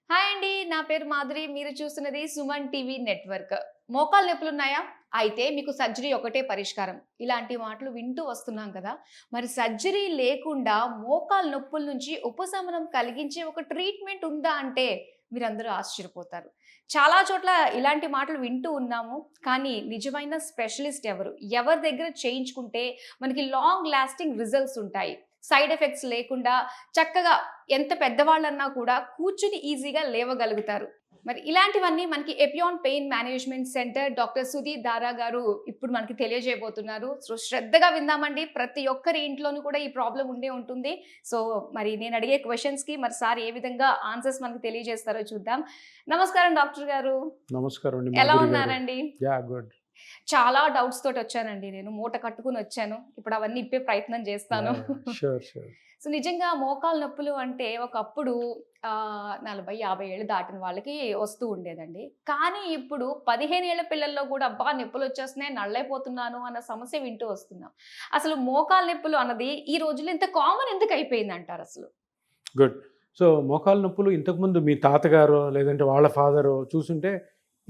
Hi అండి. నా పేరు మాధురి. మీరు చూస్తున్నది సుమన్ టీవీ నెట్వర్క్. మోకాలు నొప్పులున్నాయా? అయితే మీకు సర్జరీ ఒకటే పరిష్కారం. ఇలాంటి మాటలు వింటూ వస్తున్నాం కదా! మరి సర్జరీ లేకుండా మోకాలు నొప్పుల నుంచి ఉపశమనం కలిగించే ఒక ట్రీట్మెంట్ ఉందా అంటే మీరందరూ ఆశ్చర్యపోతారు. చాలా చోట్ల ఇలాంటి మాటలు వింటూ ఉన్నాము. కానీ నిజమైన స్పెషలిస్ట్ ఎవరు? ఎవరి దగ్గర చేయించుకుంటే మనకి లాంగ్ లాస్టింగ్ రిజల్ట్స్ ఉంటాయి. సైడ్ ఎఫెక్ట్స్ లేకుండా చక్కగా ఎంత పెద్దవాళ్ళన్నా కూడా కూర్చుని ఈజీగా లేవగలుగుతారు. మరి ఇలాంటివన్నీ మనకి Epione pain management centre doctor Sudheer దారా గారు ఇప్పుడు మనకి తెలియజేయబోతున్నారు. సో శ్రద్ధగా విందామండి. ప్రతి ఒక్కరి ఇంట్లోనూ కూడా ఈ ప్రాబ్లమ్ ఉండే ఉంటుంది. సో మరి నేను అడిగే క్వెషన్స్‌కి మరి సార్ ఏ విధంగా ఆన్సర్స్ మనకు తెలియజేస్తారో చూద్దాం. నమస్కారం డాక్టర్ గారు. నమస్కారం అండి ఎలా మాధురి గారు. ఉన్నారండి? గుడ్. చాలా డౌట్స్ తోటి వచ్చానండి నేను. మూట కట్టుకొని వచ్చాను. ఇప్పుడు అవన్నీ ఇప్పే ప్రయత్నం చేస్తాను. Sure sure. సో నిజంగా మోకాలు నొప్పులు అంటే ఒకప్పుడు 40, 50 ఏళ్ళు దాటిన వాళ్ళకి వస్తూ ఉండేదండి. కానీ ఇప్పుడు 15 ఏళ్ల పిల్లల్లో కూడా అబ్బా! నొప్పులొచ్చేస్తున్నాయి, నళ్ళైపోతున్నాను అన్న సమస్య వింటూ వస్తున్నాం. అసలు మోకాలు నొప్పులు అన్నది ఈ రోజుల్లో ఇంత కామన్ ఎందుకు అయిపోయిందంటారు అసలు? గుడ్. సో మోకాలు నొప్పులు ఇంతకుముందు మీ తాతగారో లేదంటే వాళ్ళ ఫాదరో చూసుంటే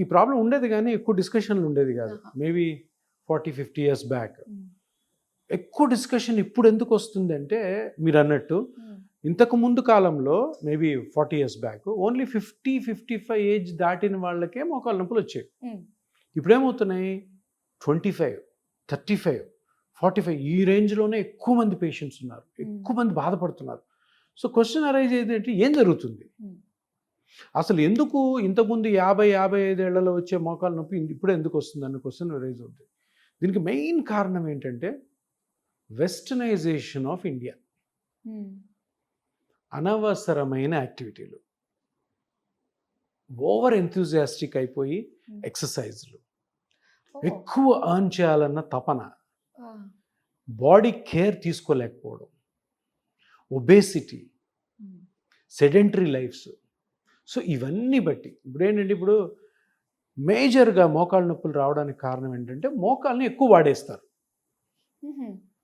ఈ ప్రాబ్లం ఉండేది కానీ ఎక్కువ డిస్కషన్లు ఉండేది కాదు. Maybe 40-50 years back. ఎక్కువ డిస్కషన్ ఇప్పుడు ఎందుకు వస్తుందంటే మీరు అన్నట్టు ఇంతకు ముందు కాలంలో maybe 40 years back only 50-55 age దాటిన వాళ్ళకే మోకాలు నొప్పులు వచ్చాయి. ఇప్పుడు ఏమవుతున్నాయి 25, 35, 45 ఈ రేంజ్లోనే ఎక్కువ మంది పేషెంట్స్ ఉన్నారు, ఎక్కువ మంది బాధపడుతున్నారు. సో క్వశ్చన్ అరైజ్ ఏంటంటే ఏం జరుగుతుంది అసలు, ఎందుకు ఇంతకుముందు 50-55 ఏళ్లలో వచ్చే మోకాలు నొప్పి ఇప్పుడు ఎందుకు వస్తుంది అన్న క్వశ్చన్ రైజ్ అవుతుంది. దీనికి మెయిన్ కారణం ఏంటంటే వెస్టర్నైజేషన్ ఆఫ్ ఇండియా. అనవసరమైన యాక్టివిటీలు, ఓవర్ ఎంతూజియాస్టిక్ అయిపోయి ఎక్సర్సైజ్లు, ఎక్కువ ఎర్న్ చేయాలన్న తపన, బాడీ కేర్ తీసుకోలేకపోవడం, ఒబేసిటీ, సెడెంటరీ లైఫ్స్. సో ఇవన్నీ బట్టి ఇప్పుడు ఏంటంటే ఇప్పుడు మేజర్గా మోకాళ్ళ నొప్పులు రావడానికి కారణం ఏంటంటే మోకాల్ని ఎక్కువ వాడేస్తారు.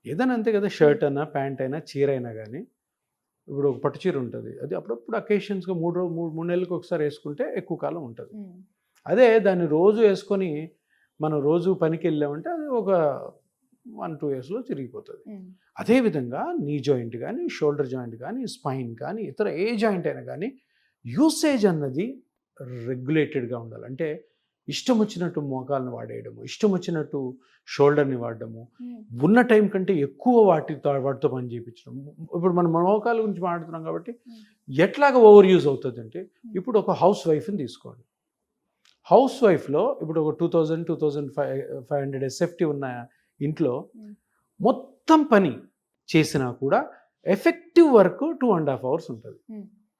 ఏదైనా అంతే కదా, షర్ట్ అయినా ప్యాంట్ అయినా చీర అయినా కానీ ఇప్పుడు ఒక పట్టు చీర ఉంటుంది, అది అప్పుడప్పుడు అకేషన్స్గా మూడు నెలలకు ఒకసారి వేసుకుంటే ఎక్కువ కాలం ఉంటుంది. అదే దాన్ని రోజు వేసుకొని మనం రోజు పనికి వెళ్ళామంటే అది ఒక 1-2 ఇయర్స్లో చిరిగిపోతుంది. అదేవిధంగా నీ జాయింట్ కానీ, షోల్డర్ జాయింట్ కానీ, స్పైన్ కానీ, ఇతర ఏ జాయింట్ అయినా కానీ యూసేజ్ అన్నది రెగ్యులేటెడ్గా ఉండాలి. అంటే ఇష్టం వచ్చినట్టు మోకాలను వాడేయడము, ఇష్టం వచ్చినట్టు షోల్డర్ని వాడడము, ఉన్న టైం కంటే ఎక్కువ వాటితో పని చేయించడం. ఇప్పుడు మనం మోకాల గురించి మాట్లాడుతున్నాం కాబట్టి ఎట్లాగా ఓవర్ యూజ్ అవుతుంది అంటే, ఇప్పుడు ఒక హౌస్ వైఫ్ని తీసుకోండి. హౌస్ వైఫ్లో ఇప్పుడు ఒక 2000-2500 ఎస్ఎఫ్టీ ఉన్న ఇంట్లో మొత్తం పని చేసినా కూడా ఎఫెక్టివ్ వర్క్ 2.5 hours ఉంటుంది,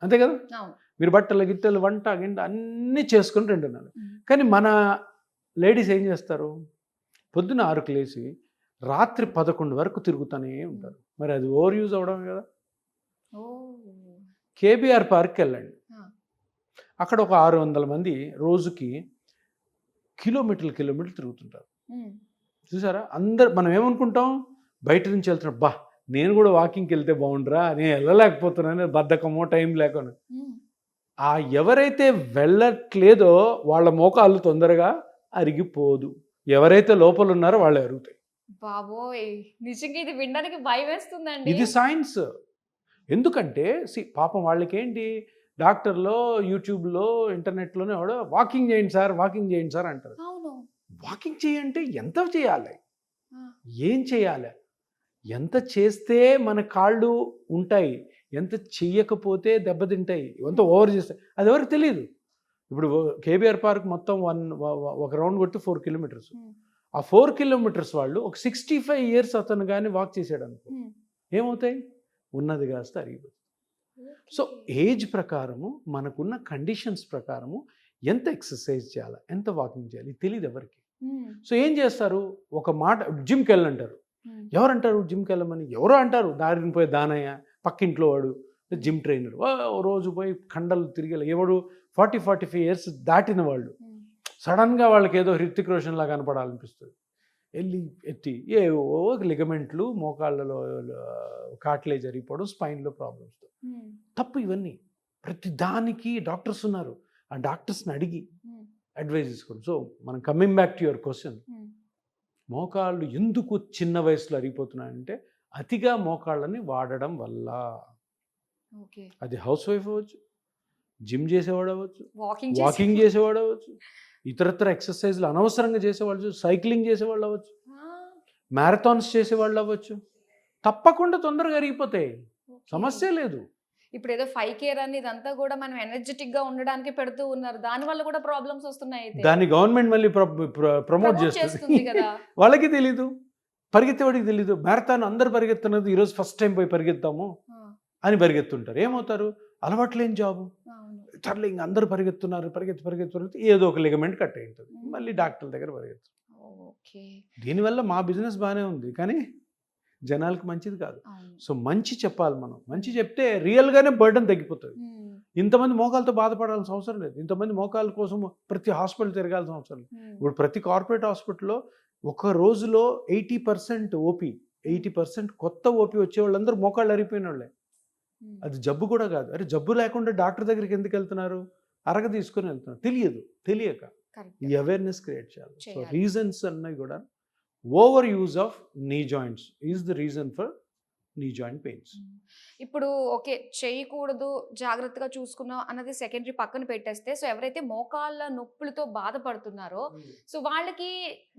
అంతే కదా. మీరు బట్టలు గిట్టలు వంట గింట అన్నీ చేసుకొని 2:30. కానీ మన లేడీస్ ఏం చేస్తారు, పొద్దున్న 6కి లేచి రాత్రి 11 వరకు తిరుగుతూనే ఉంటారు. మరి అది ఓవర్ యూజ్ అవడమే కదా. కేబీఆర్ పార్క్కి వెళ్ళండి, అక్కడ ఒక 600 మంది రోజుకి కిలోమీటర్లు తిరుగుతుంటారు. చూసారా, అందరు మనం ఏమనుకుంటాం, బయట నుంచి వెళ్తున్నాం, బా నేను కూడా వాకింగ్కి వెళ్తే బాగుండరా, నేను వెళ్ళలేకపోతున్నాను, బద్ధకమో టైం లేకుండా. ఆ ఎవరైతే వెళ్ళట్లేదో వాళ్ళ మోకాళ్ళు తొందరగా అరిగిపోదు, ఎవరైతే లోపల ఉన్నారో వాళ్ళు అరుగుతాయి. బాబోయ్, నిజంగా ఇది వినడానికి భయం వేస్తుందండి. ఇది సైన్స్. ఎందుకంటే పాపం వాళ్ళకేంటి, డాక్టర్లో యూట్యూబ్లో ఇంటర్నెట్లోనే వాడు వాకింగ్ చేయండి సార్ అంటారు. వాకింగ్ చేయంటే ఎంత చేయాలి, ఏం చేయాలి, ఎంత చేస్తే మన కాళ్ళు ఉంటాయి, ఎంత చెయ్యకపోతే దెబ్బతింటాయి, ఎంత ఓవర్ చేస్తాయి అది ఎవరికి తెలియదు. ఇప్పుడు కేబీఆర్ పార్క్ మొత్తం ఒక రౌండ్ కొట్టి 4 కిలోమీటర్స్. ఆ 4 కిలోమీటర్స్ వాళ్ళు ఒక 65 years అతను కానీ వాక్ చేసాడు అనుకో, ఏమవుతాయి, ఉన్నది కాస్త అరిగిపోతుంది. సో ఏజ్ ప్రకారము, మనకున్న కండిషన్స్ ప్రకారము ఎంత ఎక్సర్సైజ్ చేయాలి, ఎంత వాకింగ్ చేయాలి తెలియదు ఎవరికి. సో ఏం చేస్తారు, ఒక మాట జిమ్కి వెళ్ళంటారు. ఎవరంటారు జిమ్కి వెళ్ళమని, ఎవరో అంటారు, దారిని పోయి దానయ్య పక్కింట్లో వాడు జిమ్ ట్రైనర్, రోజు పోయి కండలు తిరిగి ఎవడు 40-45 years దాటిన వాళ్ళు సడన్గా వాళ్ళకి ఏదో హృతిక్ రోషన్ లాగా కనపడాలనిపిస్తుంది. వెళ్ళి ఎత్తి ఏవో లిగమెంట్లు, మోకాళ్ళలో కాట్లేజ్ జరిగిపోవడం, స్పైన్లో ప్రాబ్లమ్స్. తప్పు ఇవన్నీ. ప్రతి దానికి డాక్టర్స్ ఉన్నారు. ఆ డాక్టర్స్ని అడిగి అడ్వైజ్ తీసుకోండి. సో మనం coming back to your question, మోకాళ్ళు ఎందుకు చిన్న వయసులో అరిగిపోతున్నాయంటే అతిగా మోకాళ్ళని వాడడం వల్ల. ఓకే. అది హౌస్ వైఫ్ అవ్వచ్చు, జిమ్ చేసేవాడు అవ్వచ్చు, వాకింగ్ వాకింగ్ చేసేవాడు అవ్వచ్చు, ఇతరత్ర ఎక్సర్సైజ్లు అనవసరంగా చేసేవాళ్ళు, సైక్లింగ్ చేసేవాళ్ళు అవ్వచ్చు, మ్యారథాన్స్ చేసేవాళ్ళు అవ్వచ్చు. తప్పకుండా తొందరగా అరిగిపోతాయి, సమస్య లేదు. ఇప్పుడు ఏదో 5K రన్ ఇదంతా కూడా మనం ఎనర్జెటిక్ గా ఉండడానికి పెడుతూ ఉన్నారు, దాని వల్ల కూడా ప్రాబ్లమ్స్ వస్తున్నాయి. అయితే దాన్ని గవర్నమెంట్ మళ్ళీ ప్రమోట్ చేస్తుంది చేస్తుంది కదా. వాళ్ళకి తెలీదు, పరిగెత్తేవాడికి తెలీదు. మ్యారథాన్ అందరు పరిగెత్తున్నది, ఈరోజు ఫస్ట్ టైం పోయి పరిగెత్తాము అని పరిగెత్తుంటారు. ఏమవుతారు? అలవాట్లేని జాబు, ఇతరులు ఇంక అందరూ పరిగెత్తి ఏదో ఒక లిగమెంట్ కట్ అయి ఉంటుంది, మళ్ళీ డాక్టర్ దగ్గర పరిగెత్తారు. దీనివల్ల మా బిజినెస్ బాగానే ఉంది, కానీ జనాలకు మంచిది కాదు. సో మంచి చెప్పాలి మనం, మంచి చెప్తే రియల్గానే బర్డన్ తగ్గిపోతుంది. ఇంతమంది మోకాలతో బాధపడాల్సిన అవసరం లేదు, ఇంతమంది మోకాల కోసం ప్రతి హాస్పిటల్ తిరగాల్సిన అవసరం లేదు. ఇప్పుడు ప్రతి కార్పొరేట్ హాస్పిటల్లో ఒక రోజులో 80% ఓపీ, 80% కొత్త ఓపీ వచ్చే వాళ్ళందరూ మోకాళ్ళు అరిగిపోయిన వాళ్ళే. అది జబ్బు కూడా కాదు. అరే జబ్బు లేకుండా డాక్టర్ దగ్గరికి ఎందుకు వెళ్తున్నారు? అరగ తీసుకొని వెళ్తున్నారు, తెలియక. ఈ అవేర్నెస్ క్రియేట్ చేయాలి. సో రీజన్స్ అన్నవి కూడా ఓవర్ యూజ్ ఆఫ్ నీ joints is the reason for knee joint pains. ఇప్పుడు ఓకే, చేయకూడదు, జాగ్రత్తగా చూసుకున్నాం అన్నది సెకండరీ పక్కన పెట్టేస్తే, సో ఎవరైతే మోకాళ్ళ నొప్పులతో బాధపడుతున్నారో సో వాళ్ళకి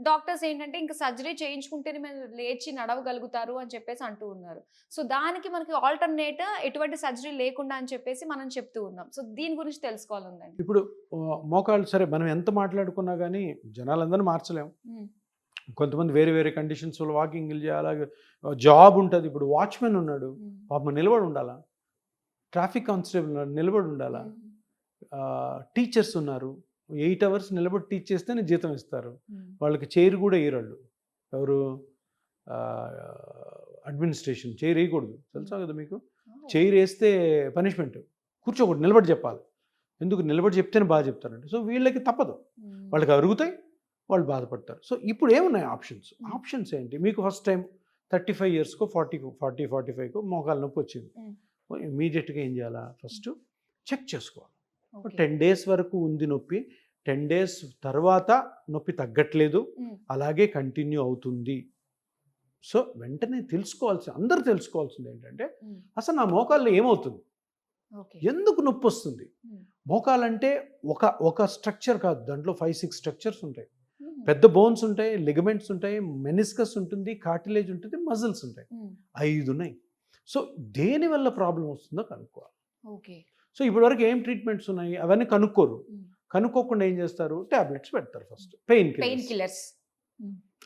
డాక్టర్స్ ఏంటంటే ఇంకా సర్జరీ చేయించుకుంటేనే మేము లేచి నడవగలుగుతారు అని చెప్పేసి అంటూ ఉన్నారు. సో దానికి మనకి ఆల్టర్నేట్ ఎటువంటి సర్జరీ లేకుండా అని చెప్పేసి మనం చెప్తూ ఉన్నాం. సో దీని గురించి తెలుసుకోవాలండి. ఇప్పుడు మోకాళ్ళు సరే మనం ఎంత మాట్లాడుకున్నా కానీ జనాలందరినీ మార్చలేము. కొంతమంది వేరే వేరే కండిషన్స్ వల్ల వాకింగ్ చేయాలి, జాబ్ ఉంటుంది. ఇప్పుడు వాచ్మెన్ ఉన్నాడు, పాపం నిలబడి ఉండాలా, ట్రాఫిక్ కానిస్టేబుల్ ఉన్నాడు, నిలబడి ఉండాలా, టీచర్స్ ఉన్నారు, 8 hours నిలబడి టీచ్ చేస్తేనే జీతం ఇస్తారు. వాళ్ళకి చైర్ కూడా వేయరాళ్ళు. ఎవరు? అడ్మినిస్ట్రేషన్ చైర్ వేయకూడదు, తెలుసా కదా మీకు? చైర్ వేస్తే పనిష్మెంట్, కూర్చోకూడదు, నిలబడి చెప్పాలి. ఎందుకు? నిలబడి చెప్తేనే బాగా చెప్తారంటే. సో వీళ్ళకి తప్పదు, వాళ్ళకి అరుగుతాయి, వాళ్ళు బాధపడతారు. సో ఇప్పుడు ఏమున్నాయి ఆప్షన్స్ ఏంటి? మీకు ఫస్ట్ టైం 35 yearsకో 45కో మోకాలు నొప్పి వచ్చింది, ఇమీడియట్గా ఏం చేయాలా? ఫస్ట్ చెక్ చేసుకోవాలి. 10 days వరకు ఉంది నొప్పి, 10 days తర్వాత నొప్పి తగ్గట్లేదు, అలాగే కంటిన్యూ అవుతుంది. సో వెంటనే అందరూ తెలుసుకోవాల్సింది ఏంటంటే అసలు నా మోకాల్లో ఏమవుతుంది, ఎందుకు నొప్పి వస్తుంది? మోకాలంటే ఒక స్ట్రక్చర్ కాదు, దాంట్లో 5-6 స్ట్రక్చర్స్ ఉంటాయి. పెద్ద బోన్స్ ఉంటాయి, లిగమెంట్స్ ఉంటాయి, మెనిస్కస్ ఉంటుంది, కార్టిలేజ్ ఉంటుంది, మజిల్స్ ఉంటాయి, 5 ఉన్నాయి. సో దేని వల్ల ప్రాబ్లం వస్తుందో కనుక్కోవాలి. సో ఇప్పటి వరకు ఏం ట్రీట్మెంట్స్ ఉన్నాయి అవన్నీ కనుక్కోకుండా ఏం చేస్తారు? టాబ్లెట్స్ పెడతారు. ఫస్ట్ పెయిన్ కిల్లర్స్,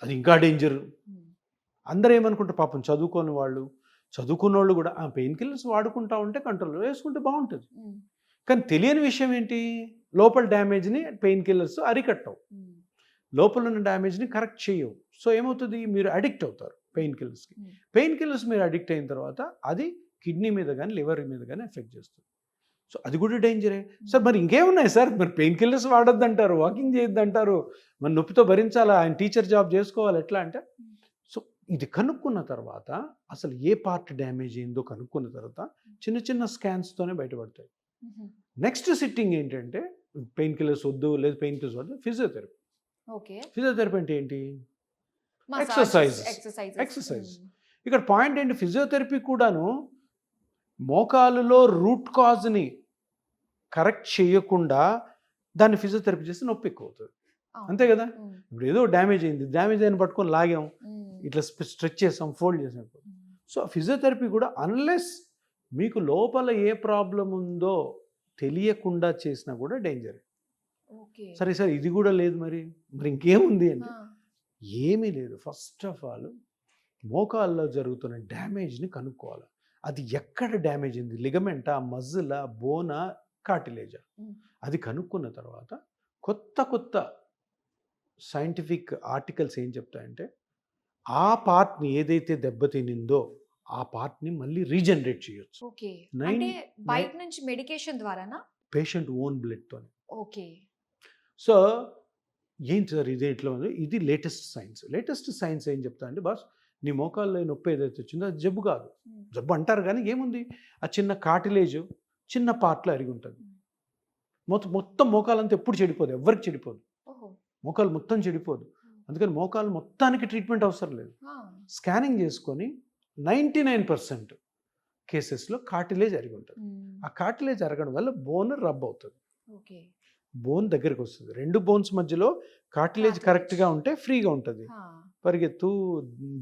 అది ఇంకా డేంజర్. అందరూ ఏమనుకుంటారు? పాపం చదువుకున్న వాళ్ళు కూడా ఆ పెయిన్ కిల్లర్స్ వాడుకుంటా ఉంటే కంట్రోల్ వేసుకుంటే బాగుంటుంది. కానీ తెలియని విషయం ఏంటి? లోపల డ్యామేజ్ని పెయిన్ కిల్లర్స్ అరికట్టవు, లోపల ఉన్న డ్యామేజ్ని కరెక్ట్ చేయవు. సో ఏమవుతుంది? మీరు అడిక్ట్ అవుతారు పెయిన్ కిల్లర్స్కి. పెయిన్ కిల్లర్స్ మీరు అడిక్ట్ అయిన తర్వాత అది కిడ్నీ మీద కానీ లివర్ మీద కానీ ఎఫెక్ట్ చేస్తుంది. సో అది కూడా డేంజరే. సార్ మరి ఇంకేమున్నాయి సార్? మరి పెయిన్ కిల్లర్స్ వాడొద్దు అంటారు, వాకింగ్ చేయొద్దు అంటారు, మరి నొప్పితో భరించాలా, ఆయన టీచర్ జాబ్ చేసుకోవాలి, ఎట్లా అంటే? సో ఇది కనుక్కున్న తర్వాత అసలు ఏ పార్ట్ డ్యామేజ్ అయిందో కనుక్కున్న తర్వాత చిన్న చిన్న స్కాన్స్తోనే బయటపడతాయి. నెక్స్ట్ సిట్టింగ్ ఏంటంటే పెయిన్ కిల్లర్స్ వద్దు, లేదు పెయిన్ కిల్లర్స్ వద్దు, ఫిజియోథెరపీ. ఫిజియోథెరపీ అంటే ఏంటి? ఎక్సర్సైజ్. ఇక్కడ పాయింట్ ఏంటి? ఫిజియోథెరపీ కూడాను మోకాలులో రూట్ కాజ్ని కరెక్ట్ చేయకుండా దాన్ని ఫిజియోథెరపీ చేస్తే నొప్పి ఎక్కువ అవుతుంది, అంతే కదా? ఇప్పుడు ఏదో డ్యామేజ్ అయిన పట్టుకొని లాగాం, ఇట్లా స్ట్రెచ్ చేసాం, ఫోల్డ్ చేసాం. సో ఫిజియోథెరపీ కూడా అన్లెస్ మీకు లోపల ఏ ప్రాబ్లం ఉందో తెలియకుండా చేసినా కూడా డేంజర్. సరే సార్ ఇది కూడా లేదు, మరి ఇంకేముంది అంటే ఏమీ లేదు. ఫస్ట్ ఆఫ్ ఆల్ మోకాల్లో జరుగుతున్న డ్యామేజ్ని కనుక్కోవాలి. అది ఎక్కడ డ్యామేజ్ అయింది? లిగమెంటా, మజిలా, బోనా, కార్టిలేజా? అది కనుక్కున్న తర్వాత కొత్త సైంటిఫిక్ ఆర్టికల్స్ ఏం చెప్తాయంటే ఆ పార్ట్ని ఏదైతే దెబ్బతినిందో ఆ పార్ట్ని మళ్ళీ రీజనరేట్ చేయొచ్చు. బయట నుంచి మెడికేషన్ ద్వారానా? పేషెంట్ ఓన్ బ్లడ్తో. ఓకే. సో ఏంటి సార్ ఇది ఎట్లా ఉంది? ఇది లేటెస్ట్ సైన్స్ ఏం చెప్తా అంటే, బాస్ నీ మోకాల్లో నొప్పి ఏదైతే వచ్చిందో అది జబ్బు కాదు. జబ్బు అంటారు కానీ ఏముంది? ఆ చిన్న కార్టిలేజ్, చిన్న పార్ట్లో అరిగి ఉంటుంది. మొత్తం మోకాలంతా ఎప్పుడు చెడిపోదు, ఎవరికి చెడిపోదు, ఓహో. మోకాలు మొత్తం చెడిపోదు. అందుకని మోకాలు మొత్తానికి ట్రీట్మెంట్ అవసరం లేదు. స్కానింగ్ చేసుకొని 99% కేసెస్లో కార్టిలేజ్ అరిగి ఉంటుంది. ఆ కార్టిలేజ్ అరగడం వల్ల బోన్ రబ్ అవుతుంది, ఓకే. బోన్ దగ్గరికి వస్తుంది. 2 బోన్స్ మధ్యలో కార్టిలేజ్ కరెక్ట్గా ఉంటే ఫ్రీగా ఉంటుంది. పరిగెత్తు,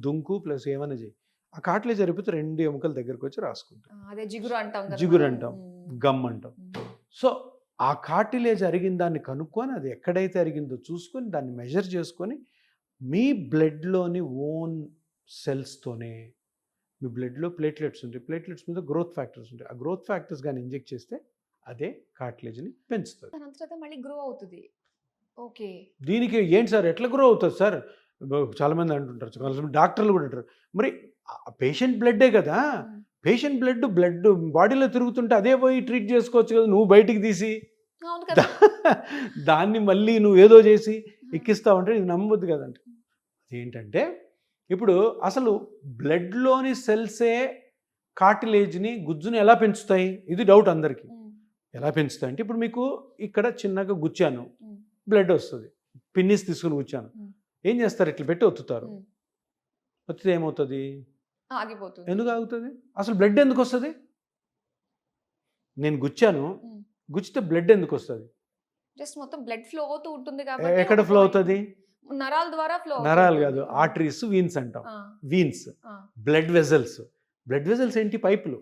దుంకు ప్లస్ ఏమైనా చేయి. ఆ కార్టిలేజ్ అరిగిపోతే 2 ఎముకల దగ్గరికి వచ్చి రాసుకుంటాం. అదే జిగురు అంటాం కదా. జిగురు అంటాం, గమ్ అంటాం. సో ఆ కార్టిలేజ్ అరిగిన దాన్ని కనుక్కొని అది ఎక్కడైతే అరిగిందో చూసుకొని దాన్ని మెజర్ చేసుకొని మీ బ్లడ్లోని ఓన్ సెల్స్తోనే, మీ బ్లడ్లో ప్లేట్లెట్స్ ఉంటాయి, ప్లేట్లెట్స్ మీద గ్రోత్ ఫ్యాక్టర్స్ ఉంటాయి. ఆ గ్రోత్ ఫ్యాక్టర్స్ కానీ ఇంజెక్ట్ చేస్తే అదే కార్టిలేజ్ని పెంచుతుంది. దాని అంతటా మళ్ళీ గ్రో అవుతుంది. ఓకే. దీనికి ఏంటి సార్ ఎట్లా గ్రో అవుతుంది సార్? చాలామంది అంటుంటారు, చాలామంది డాక్టర్లు కూడా అంటారు, మరి పేషెంట్ బ్లడ్డే కదా, పేషెంట్ బ్లడ్ బాడీలో తిరుగుతుంటే అదే పోయి ట్రీట్ చేసుకోవచ్చు కదా, నువ్వు బయటికి తీసి అవును కదా. దాన్ని మళ్ళీ నువ్వు ఏదో చేసి ఎక్కిస్తావంటే ఇది నమ్మొద్దు కదంటే. ఏంటంటే ఇప్పుడు అసలు బ్లడ్లోని సెల్సే కార్టిలేజ్ని, గుజ్జుని ఎలా పెంచుతాయి? ఇది డౌట్ అందరికీ. ఎలా పెంచుతాయి అంటే, ఇప్పుడు మీకు ఇక్కడ చిన్నగా గుచ్చాను, బ్లడ్ వస్తుంది, పిన్నిస్ తీసుకుని గుచ్చాను, ఏం చేస్తారు? ఇట్లా పెట్టి ఒత్తుతారు. ఒత్తితే ఏమవుతుంది? ఆగిపోతుంది. ఎందుకు ఆగుతుంది? అసలు బ్లడ్ ఎందుకు వస్తుంది? నేను గుచ్చాను, గుచ్చితే బ్లడ్ ఎందుకు వస్తుంది? జస్ట్ మొత్తం బ్లడ్ ఫ్లో అవుతూ ఉంటుంది కాబట్టి. ఎక్కడ ఫ్లో అవుతుంది? నరాల ద్వారా ఫ్లో. నరాలు కాదు, ఆర్టరీస్, వీన్స్ అంటాం. Veins, blood vessels. Blood vessels ఏంటి? పైపులు.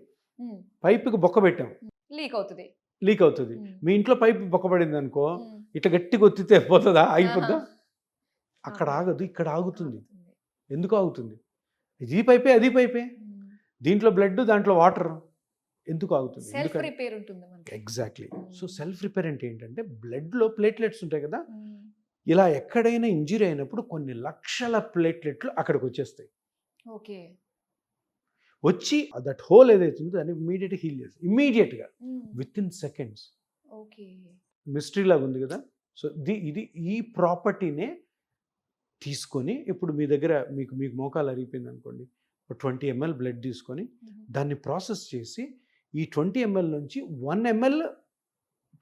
పైపుకి బొక్క పెట్టాం, లీక్ అవుతుంది. లీక్ అవుతుంది. మీ ఇంట్లో పైపు బొక్కపడింది అనుకో, ఇట్లా గట్టిగా ఒత్తితే పోతుందా? ఆగిపోద్దా? అక్కడ ఆగదు, ఇక్కడ ఆగుతుంది. ఎందుకు ఆగుతుంది? ఇది పైపే, అది పైపే, దీంట్లో బ్లడ్, దాంట్లో వాటర్. ఎందుకు ఆగుతుంది? సెల్ఫ్ రిపేర్ ఉంటుంది. ఎగ్జాక్ట్లీ. సో సెల్ఫ్ రిపేర్ అంటే ఏంటంటే, బ్లడ్లో ప్లేట్లెట్స్ ఉంటాయి కదా, ఇలా ఎక్కడైనా ఇంజరీ అయినప్పుడు కొన్ని లక్షల ప్లేట్లెట్లు అక్కడికి వచ్చేస్తాయి. ఓకే. వచ్చి దట్ హోల్ ఏదైతే ఉందో దాన్ని ఇమ్మీడియట్గా హీల్ చేస్తాయి, ఇమ్మీడియట్గా, with in seconds. Okay. Mystery లాగా ఉంది కదా. సో ఇది ఈ ప్రాపర్టీనే తీసుకొని, ఇప్పుడు మీ దగ్గర మీకు మోకాలు అరిగిపోయింది అనుకోండి, 20 ml బ్లడ్ తీసుకొని దాన్ని ప్రాసెస్ చేసి ఈ 20 ml నుంచి 1 ml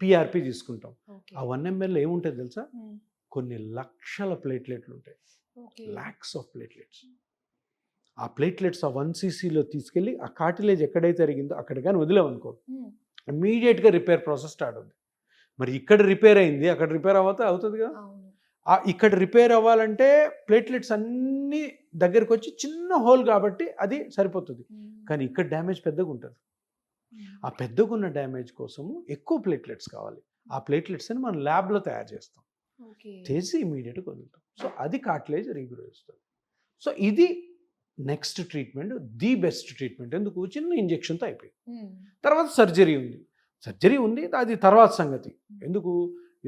పిఆర్పి తీసుకుంటాం. ఆ 1 ml ఏముంటుంది తెలుసా? కొన్ని లక్షల ప్లేట్లెట్లు ఉంటాయి, లాక్స్ ఆఫ్ ప్లేట్లెట్స్. ఆ ప్లేట్లెట్స్ ఆ 1 ccలో తీసుకెళ్ళి ఆ కార్టిలేజ్ ఎక్కడైతే అరిగిందో అక్కడ కానీ వదిలేమనుకో, ఇమ్మీడియట్గా రిపేర్ ప్రాసెస్ స్టార్ట్ అవుతుంది. మరి ఇక్కడ రిపేర్ అయింది, అక్కడ రిపేర్ అవుతుంది కదా. ఇక్కడ రిపేర్ అవ్వాలంటే ప్లేట్లెట్స్ అన్నీ దగ్గరకు వచ్చి చిన్న హోల్ కాబట్టి అది సరిపోతుంది. కానీ ఇక్కడ డ్యామేజ్ పెద్దగా ఉంటుంది. ఆ పెద్దగా ఉన్న డ్యామేజ్ కోసము ఎక్కువ ప్లేట్లెట్స్ కావాలి. ఆ ప్లేట్లెట్స్ అని మనం ల్యాబ్లో తయారు చేస్తాం, చేసి ఇమీడియట్గా వదులుతాం. సో అది కార్టిలేజ్ రీగ్రో చేస్తుంది. సో ఇది next treatment, the best treatment. ఎందుకు? చిన్న ఇంజెక్షన్తో అయిపోయింది. తర్వాత సర్జరీ ఉంది, అది తర్వాత సంగతి. ఎందుకు?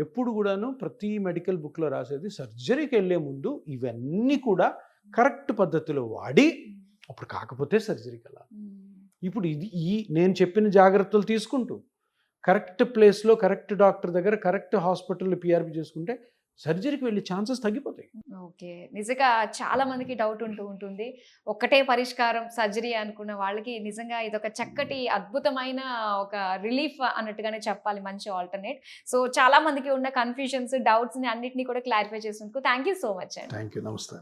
ఎప్పుడు కూడాను ప్రతి మెడికల్ బుక్లో రాసేది, సర్జరీకి వెళ్ళే ముందు ఇవన్నీ కూడా కరెక్ట్ పద్ధతిలో వాడి అప్పుడు కాకపోతే సర్జరీకి వెళ్ళాలి. ఇప్పుడు నేను చెప్పిన జాగ్రత్తలు తీసుకుంటూ కరెక్ట్ ప్లేస్లో, కరెక్ట్ డాక్టర్ దగ్గర, కరెక్ట్ హాస్పిటల్లో పిఆర్పి చేసుకుంటే సర్జరీకి వెళ్ళే ఛాన్సెస్ తగ్గిపోతాయి. ఓకే. నిజంగా చాలా మందికి డౌట్ ఉంటుంది, ఒక్కటే పరిష్కారం సర్జరీ అనుకున్న వాళ్ళకి నిజంగా ఇదొక చక్కటి అద్భుతమైన ఒక రిలీఫ్ అన్నట్టుగానే చెప్పాలి, మంచి ఆల్టర్నేట్. సో చాలా మందికి ఉన్న కన్ఫ్యూజన్స్, డౌట్స్ని అన్నిటినీ కూడా క్లారిఫై చేసినందుకు థ్యాంక్ యూ సో మచ్ అండి. Thank you. నమస్తే.